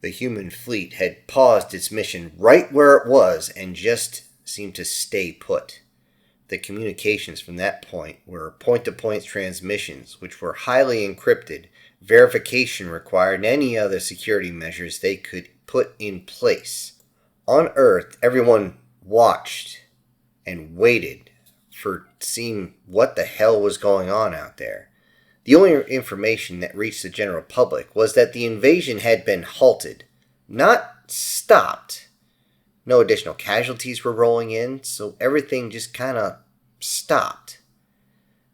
The human fleet had paused its mission right where it was and just seemed to stay put. The communications from that point were point-to-point transmissions, which were highly encrypted, verification required, and any other security measures they could put in place. On Earth, everyone watched and waited for seeing what the hell was going on out there. The only information that reached the general public was that the invasion had been halted, not stopped. No additional casualties were rolling in, so everything just kind of stopped.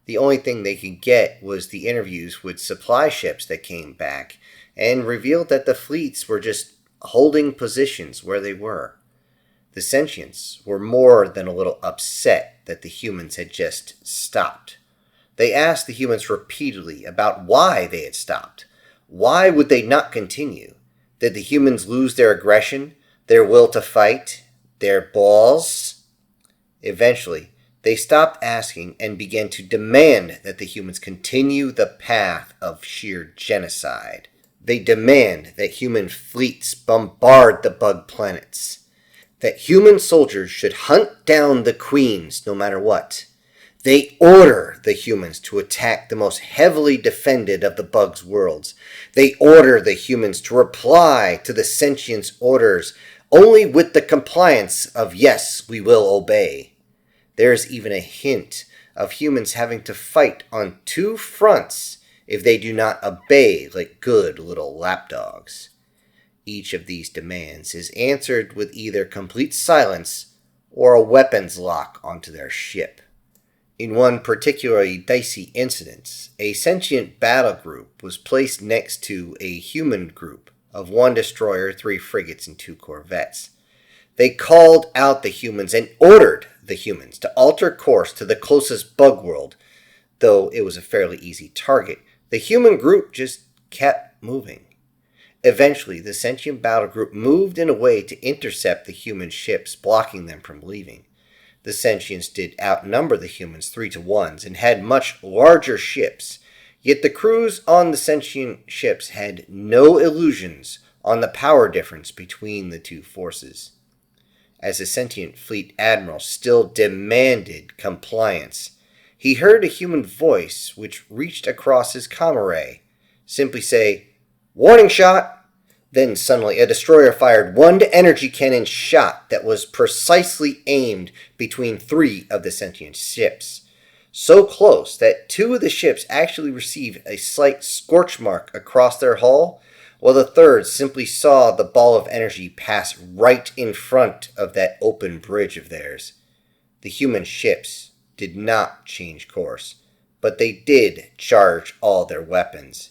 The only thing they could get was the interviews with supply ships that came back and revealed that the fleets were just holding positions where they were. The sentients were more than a little upset that the humans had just stopped. They asked the humans repeatedly about why they had stopped. Why would they not continue? Did the humans lose their aggression, their will to fight, their balls? Eventually, they stopped asking and began to demand that the humans continue the path of sheer genocide. They demand that human fleets bombard the bug planets. That human soldiers should hunt down the queens no matter what. They order the humans to attack the most heavily defended of the bugs' worlds. They order the humans to reply to the sentients' orders only with the compliance of yes, we will obey. There is even a hint of humans having to fight on two fronts if they do not obey like good little lapdogs. Each of these demands is answered with either complete silence or a weapons lock onto their ship. In one particularly dicey incident, a sentient battle group was placed next to a human group of 1 destroyer, 3 frigates, and 2 corvettes. They called out the humans and ordered the humans to alter course to the closest bug world. Though it was a fairly easy target, the human group just kept moving. Eventually, the sentient battle group moved in a way to intercept the human ships, blocking them from leaving. The sentients did outnumber the humans 3-1 and had much larger ships, yet the crews on the sentient ships had no illusions on the power difference between the two forces. As the sentient fleet admiral still demanded compliance, he heard a human voice which reached across his comm array simply say, "Warning shot!" Then suddenly a destroyer fired 1 energy cannon shot that was precisely aimed between 3 of the sentient ships. So close that 2 of the ships actually received a slight scorch mark across their hull, while the third simply saw the ball of energy pass right in front of that open bridge of theirs. The human ships did not change course, but they did charge all their weapons.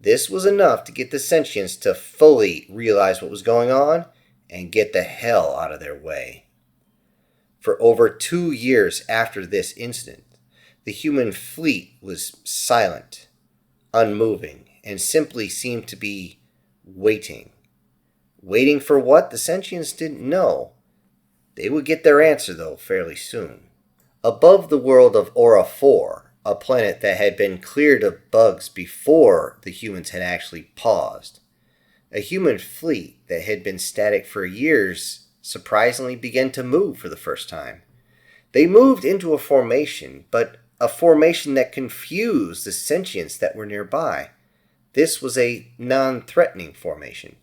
This was enough to get the sentients to fully realize what was going on and get the hell out of their way. For over 2 years after this incident, the human fleet was silent, unmoving, and simply seemed to be waiting. Waiting for what? The sentients didn't know. They would get their answer, though, fairly soon. Above the world of Aura-4, a planet that had been cleared of bugs before the humans had actually paused, a human fleet that had been static for years surprisingly began to move for the first time. They moved into a formation, but a formation that confused the sentients that were nearby. This was a non-threatening formation,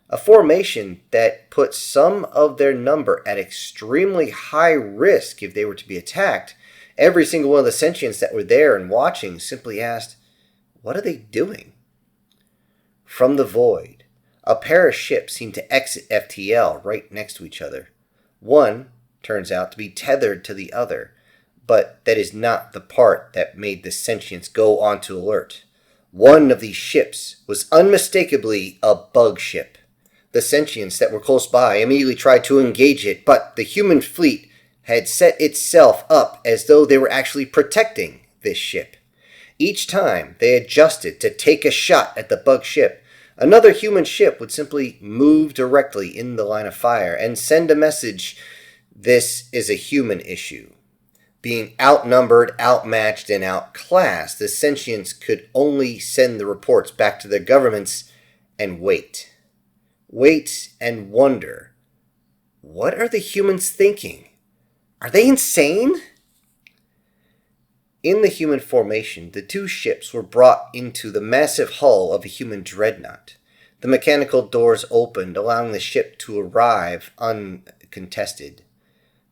a formation that put some of their number at extremely high risk if they were to be attacked. Every single one of the sentients that were there and watching simply asked, "What are they doing?" From the void, a pair of ships seemed to exit FTL right next to each other. One turns out to be tethered to the other, but that is not the part that made the sentients go onto alert. One of these ships was unmistakably a bug ship. The sentients that were close by immediately tried to engage it, but the human fleet had set itself up as though they were actually protecting this ship. Each time they adjusted to take a shot at the bug ship, another human ship would simply move directly in the line of fire and send a message, "This is a human issue." Being outnumbered, outmatched, and outclassed, the sentients could only send the reports back to their governments and wait. wait and wonder. What are the humans thinking? Are they insane? In the human formation, the two ships were brought into the massive hull of a human dreadnought. The mechanical doors opened, allowing the ship to arrive uncontested.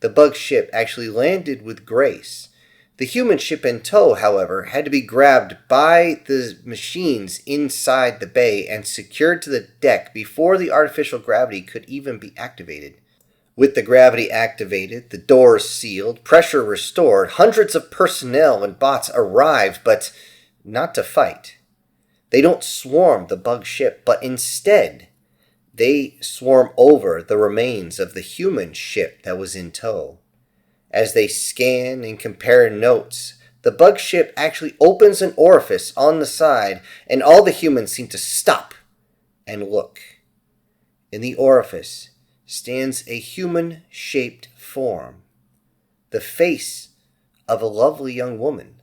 The bug ship actually landed with grace. The human ship in tow, however, had to be grabbed by the machines inside the bay and secured to the deck before the artificial gravity could even be activated. With the gravity activated, the doors sealed, pressure restored, hundreds of personnel and bots arrived, but not to fight. They don't swarm the bug ship, but instead, they swarm over the remains of the human ship that was in tow. As they scan and compare notes, the bug ship actually opens an orifice on the side, and all the humans seem to stop and look. In the orifice stands a human-shaped form, the face of a lovely young woman,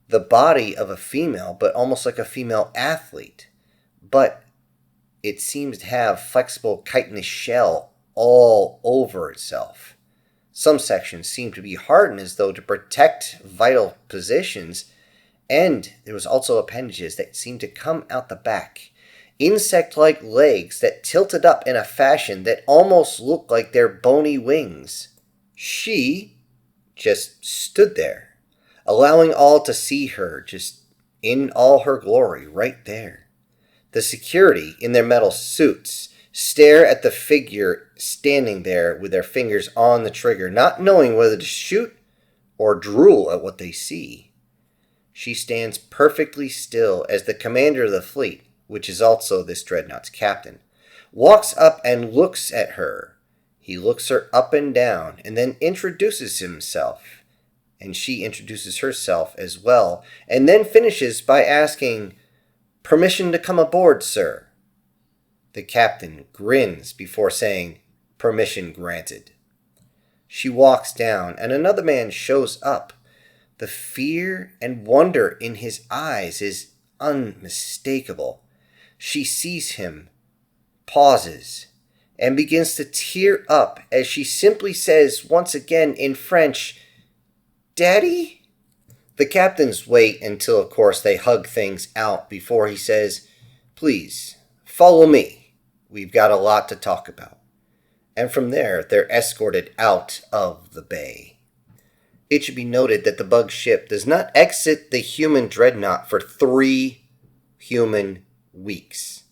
the body of a female, but almost like a female athlete, but it seems to have flexible chitinous shell all over itself. Some sections seem to be hardened as though to protect vital positions, and there was also appendages that seemed to come out the back. Insect-like legs that tilted up in a fashion that almost looked like their bony wings. She just stood there, allowing all to see her just in all her glory right there. The security in their metal suits stare at the figure standing there with their fingers on the trigger, not knowing whether to shoot or drool at what they see. She stands perfectly still as the commander of the fleet, which is also this dreadnought's captain, walks up and looks at her. He looks her up and down and then introduces himself, and she introduces herself as well, and then finishes by asking, "Permission to come aboard, sir?" The captain grins before saying, "Permission granted." She walks down, and another man shows up. The fear and wonder in his eyes is unmistakable. She sees him, pauses, and begins to tear up as she simply says once again in French, "Daddy?" The captains wait until, of course, they hug things out before he says, "Please, follow me. We've got a lot to talk about." And from there, they're escorted out of the bay. It should be noted that the bug ship does not exit the human dreadnought for 3 human weeks.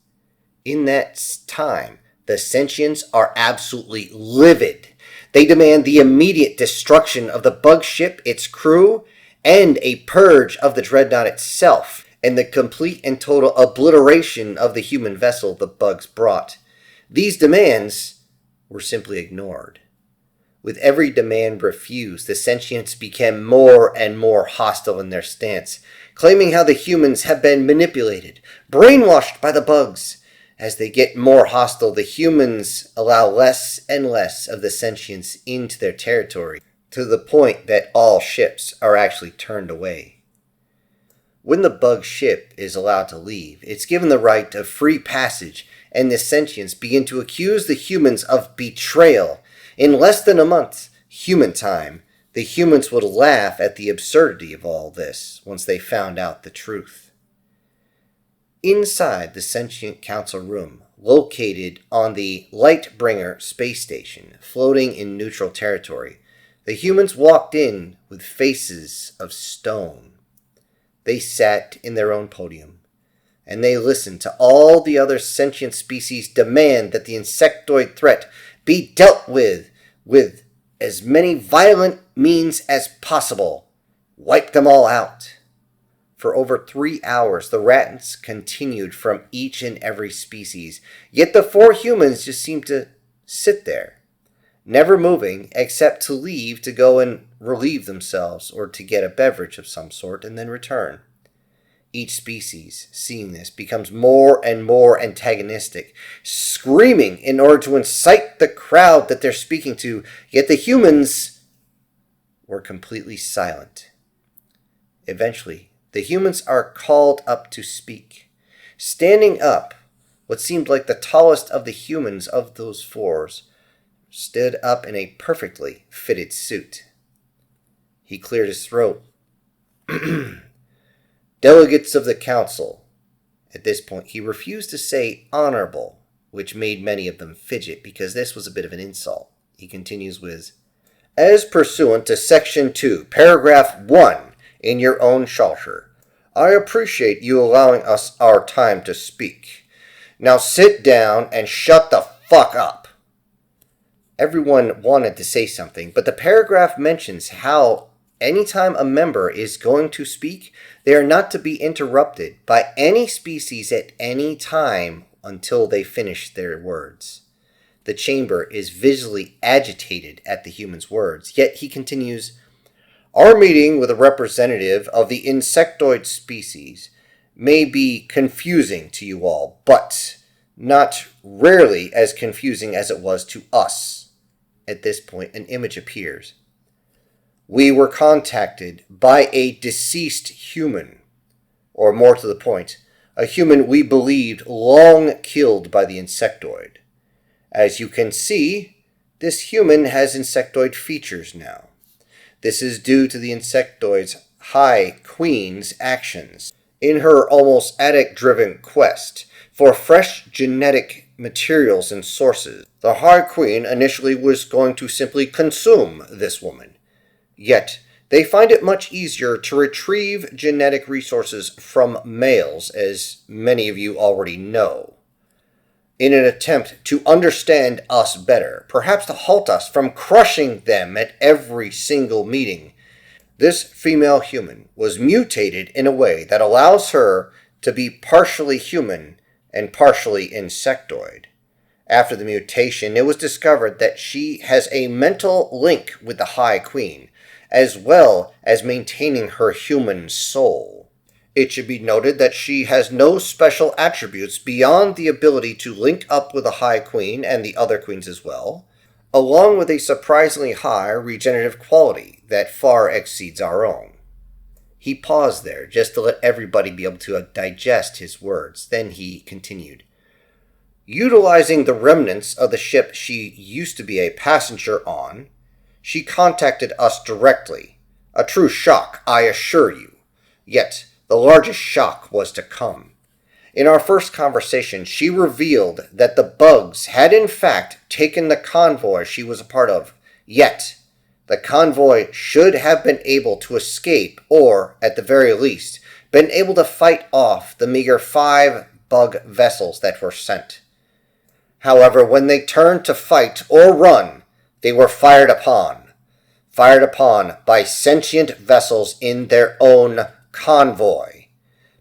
In that time, the sentients are absolutely livid. They demand the immediate destruction of the bug ship, its crew, and a purge of the dreadnought itself, and the complete and total obliteration of the human vessel the bugs brought. These demands were simply ignored. With every demand refused, the sentients became more and more hostile in their stance, claiming how the humans have been manipulated, brainwashed by the bugs. As they get more hostile, the humans allow less and less of the sentients into their territory, to the point that all ships are actually turned away. When the bug ship is allowed to leave, it's given the right of free passage, and the sentients begin to accuse the humans of betrayal. In less than a month, human time, the humans would laugh at the absurdity of all this once they found out the truth. Inside the Sentient Council room, located on the Lightbringer space station, floating in neutral territory, the humans walked in with faces of stone. They sat in their own podium, and they listened to all the other sentient species demand that the insectoid threat be dealt with as many violent means as possible. Wipe them all out. For over 3 hours, the rats continued from each and every species, yet the 4 humans just seemed to sit there, never moving except to leave to go and relieve themselves or to get a beverage of some sort and then return. Each species, seeing this, becomes more and more antagonistic, screaming in order to incite the crowd that they're speaking to, yet the humans were completely silent. Eventually, the humans are called up to speak. Standing up what seemed like the tallest of the humans of those fours, stood up in a perfectly fitted suit. He cleared his throat. Delegates of the council. At this point, he refused to say honorable, which made many of them fidget because this was a bit of an insult. He continues with, as pursuant to Section 2, Paragraph 1 in your own charter, I appreciate you allowing us our time to speak. Now sit down and shut the fuck up. Everyone wanted to say something, but the paragraph mentions how anytime a member is going to speak, they are not to be interrupted by any species at any time until they finish their words. The chamber is visibly agitated at the human's words, yet he continues, our meeting with a representative of the insectoid species may be confusing to you all, but not rarely as confusing as it was to us. At this point, an image appears. We were contacted by a deceased human, or more to the point, a human we believed long killed by the insectoid. As you can see, this human has insectoid features now. This is due to the insectoid's High Queen's actions in her almost addict-driven quest for fresh genetic materials and sources. The High Queen initially was going to simply consume this woman. Yet, they find it much easier to retrieve genetic resources from males, as many of you already know. In an attempt to understand us better, perhaps to halt us from crushing them at every single meeting, this female human was mutated in a way that allows her to be partially human and partially insectoid. After the mutation, it was discovered that she has a mental link with the High Queen, as well as maintaining her human soul. It should be noted that she has no special attributes beyond the ability to link up with the High Queen and the other queens as well, along with a surprisingly high regenerative quality that far exceeds our own. He paused there just to let everybody be able to digest his words. Then he continued. Utilizing the remnants of the ship she used to be a passenger on, she contacted us directly. A true shock, I assure you. Yet, the largest shock was to come. In our first conversation, she revealed that the bugs had in fact taken the convoy she was a part of. Yet, the convoy should have been able to escape, or, at the very least, been able to fight off the meager 5 bug vessels that were sent. However, when they turned to fight or run, they were fired upon by sentient vessels in their own convoy.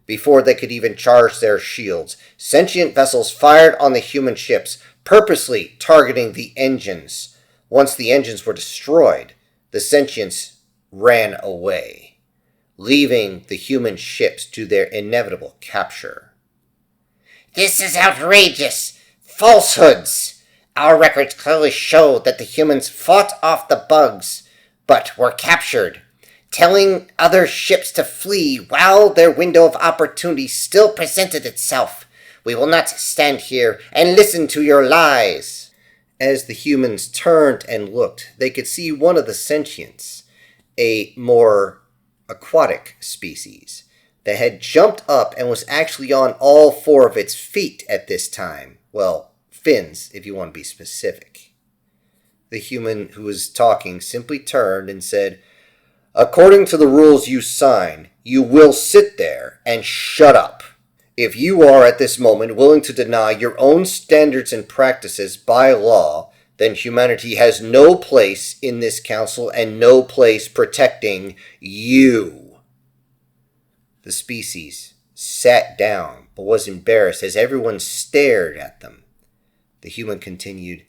Before they could even charge their shields, sentient vessels fired on the human ships, purposely targeting the engines. Once the engines were destroyed, the sentients ran away, leaving the human ships to their inevitable capture. This is outrageous! Falsehoods! Our records clearly show that the humans fought off the bugs, but were captured, telling other ships to flee while their window of opportunity still presented itself. We will not stand here and listen to your lies. As the humans turned and looked, they could see one of the sentients, a more aquatic species, that had jumped up and was actually on all 4 of its feet at this time. Well, fins, if you want to be specific. The human who was talking simply turned and said, according to the rules you sign, you will sit there and shut up. If you are at this moment willing to deny your own standards and practices by law, then humanity has no place in this council and no place protecting you. The species sat down but was embarrassed as everyone stared at them. The human continued,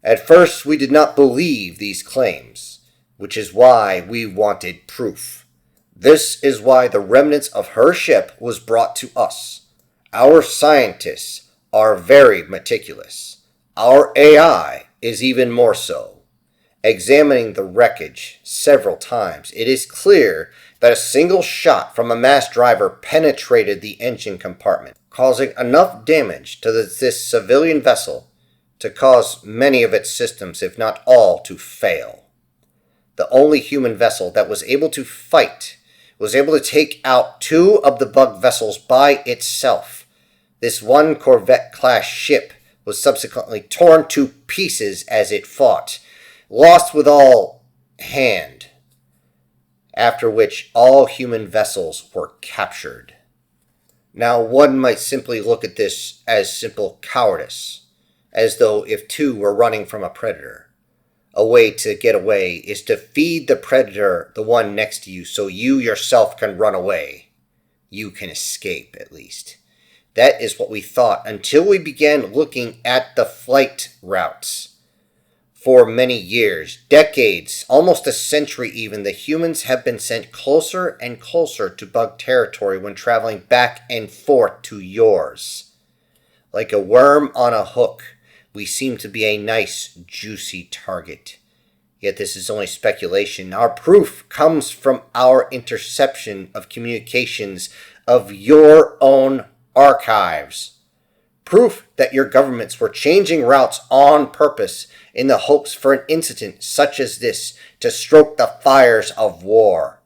at first we did not believe these claims, which is why we wanted proof. This is why the remnants of her ship was brought to us. Our scientists are very meticulous. Our AI is even more so. Examining the wreckage several times, it is clear that a single shot from a mass driver penetrated the engine compartment, causing enough damage to this civilian vessel to cause many of its systems, if not all, to fail. The only human vessel that was able to fight was able to take out 2 of the bug vessels by itself. This one Corvette-class ship was subsequently torn to pieces as it fought, lost with all hand, after which all human vessels were captured. Now, one might simply look at this as simple cowardice, as though if 2 were running from a predator, a way to get away is to feed the predator the one next to you so you yourself can run away. You can escape, at least. That is what we thought until we began looking at the flight routes. For many years, decades, almost a century even, the humans have been sent closer and closer to bug territory when traveling back and forth to yours. Like a worm on a hook, we seem to be a nice, juicy target. Yet this is only speculation. Our proof comes from our interception of communications of your own archives. Proof that your governments were changing routes on purpose in the hopes for an incident such as this to stoke the fires of war.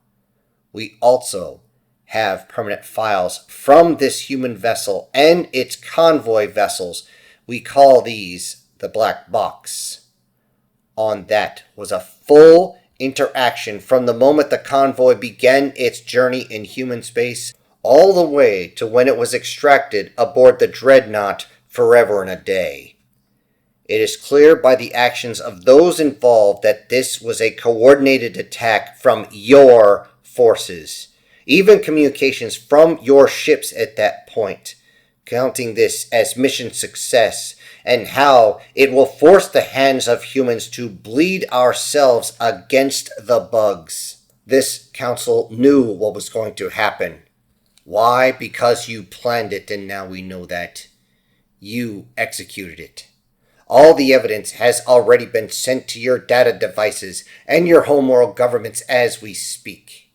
We also have permanent files from this human vessel and its convoy vessels. We call these the black box. On that was a full interaction from the moment the convoy began its journey in human space all the way to when it was extracted aboard the dreadnought forever in a day. It is clear by the actions of those involved that this was a coordinated attack from your forces, even communications from your ships at that point, counting this as mission success, and how it will force the hands of humans to bleed ourselves against the bugs. This council knew what was going to happen. Why? Because you planned it, and now we know that. You executed it. All the evidence has already been sent to your data devices and your homeworld governments as we speak.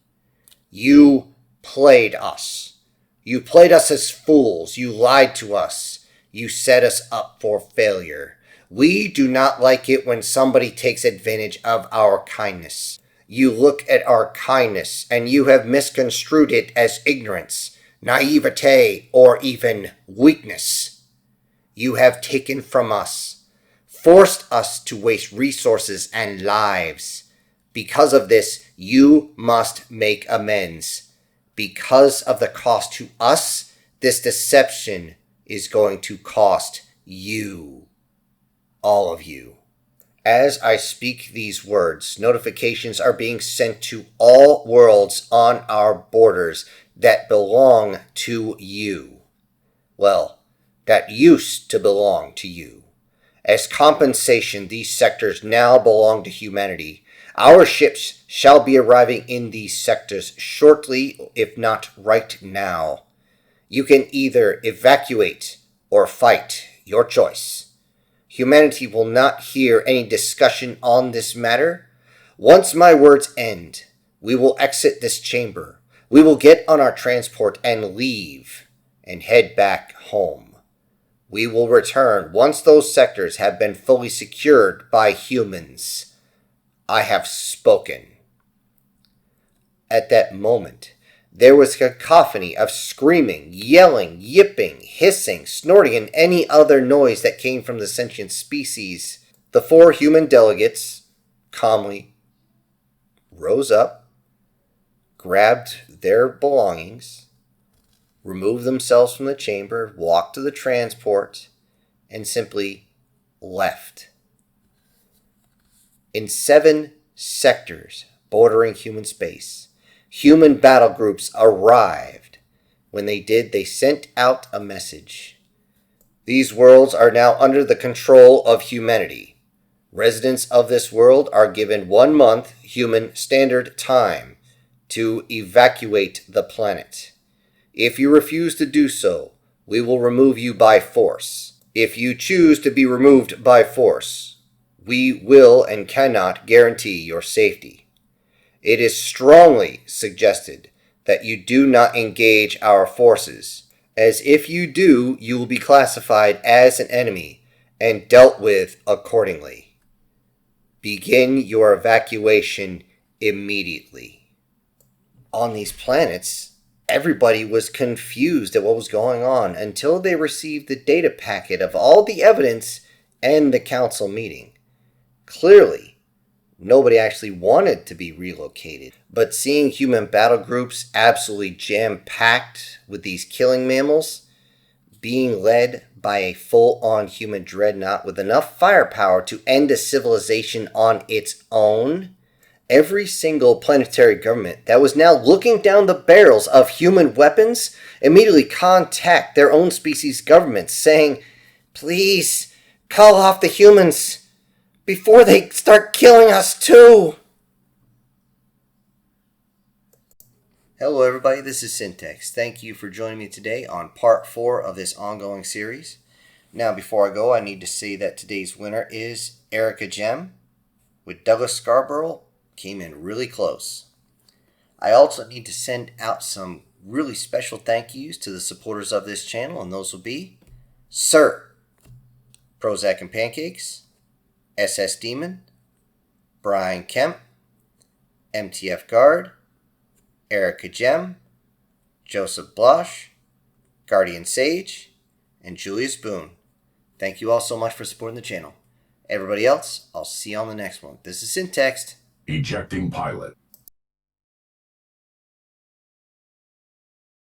You played us. You played us as fools. You lied to us. You set us up for failure. We do not like it when somebody takes advantage of our kindness. You look at our kindness and you have misconstrued it as ignorance, naivete, or even weakness. You have taken from us, forced us to waste resources and lives. Because of this, you must make amends. Because of the cost to us, this deception is going to cost you. All of you. As I speak these words, notifications are being sent to all worlds on our borders that belong to you. Well, that used to belong to you. As compensation, these sectors now belong to humanity. Our ships shall be arriving in these sectors shortly, if not right now. You can either evacuate or fight, your choice. Humanity will not hear any discussion on this matter. Once my words end, we will exit this chamber. We will get on our transport and leave and head back home. We will return once those sectors have been fully secured by humans. I have spoken. At that moment, there was a cacophony of screaming, yelling, yipping, hissing, snorting, and any other noise that came from the sentient species. The 4 human delegates calmly rose up, grabbed their belongings, removed themselves from the chamber, walked to the transport, and simply left. In 7 sectors bordering human space, human battle groups arrived. When they did, they sent out a message. These worlds are now under the control of humanity. Residents of this world are given 1 month human standard time to evacuate the planet. If you refuse to do so, we will remove you by force. If you choose to be removed by force, we will and cannot guarantee your safety. It is strongly suggested that you do not engage our forces, as if you do, you will be classified as an enemy and dealt with accordingly. Begin your evacuation immediately. On these planets, everybody was confused at what was going on until they received the data packet of all the evidence and the council meeting. Clearly, nobody actually wanted to be relocated, but seeing human battle groups absolutely jam-packed with these killing mammals, being led by a full-on human dreadnought with enough firepower to end a civilization on its own, every single planetary government that was now looking down the barrels of human weapons immediately contact their own species governments saying, "Please, call off the humans before they start killing us too." Hello everybody, this is Syntax. Thank you for joining me today on part 4 of this ongoing series. Now before I go, I need to say that today's winner is Erica Gem, with Douglas Scarborough came in really close. I also need to send out some really special thank yous to the supporters of this channel, and those will be Sir, Prozac and Pancakes, SS Demon, Brian Kemp, MTF Guard, Erica Gem, Joseph Blosh, Guardian Sage, and Julius Boone. Thank you all so much for supporting the channel. Everybody else, I'll see you on the next one. This is Syntax. Ejecting pilot.